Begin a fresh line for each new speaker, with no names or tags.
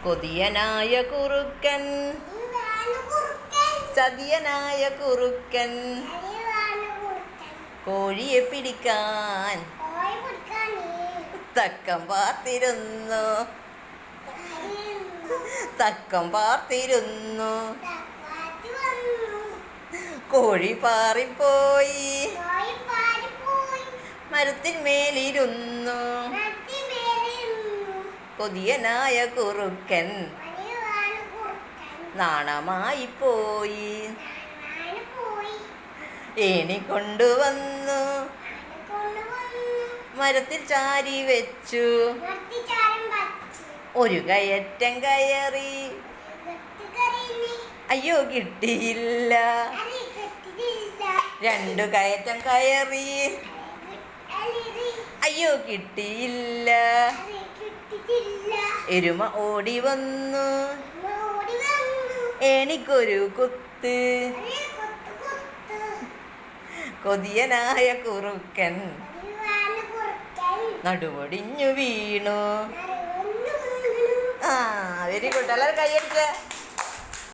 കൊതിയനായ കുറുക്കൻ ചതിയനായ കുറുക്കൻ കോഴിയെ പിടിക്കാൻ തക്കം പാർത്തിരുന്നു കോഴി പാറിപ്പോയി മരത്തിന്മേലിരുന്നു കൊതിയനായ കുറുക്കൻ നാണമായി പോയി ഏണി കൊണ്ടുവന്നു മരത്തിൽ ചാരി വെച്ചു ഒരു കയറ്റം കയറി അയ്യോ കിട്ടിയില്ല രണ്ടു കയറ്റം കയറി അയ്യോ കിട്ടിയില്ല എരുമ ഓടി വന്നു എനിക്കൊരു കുത്ത് കൊതിയനായ കുറുക്കൻ നടുവൊടിഞ്ഞു വീണു. Very good. എല്ലാവരും കൈയടിച്ചേ.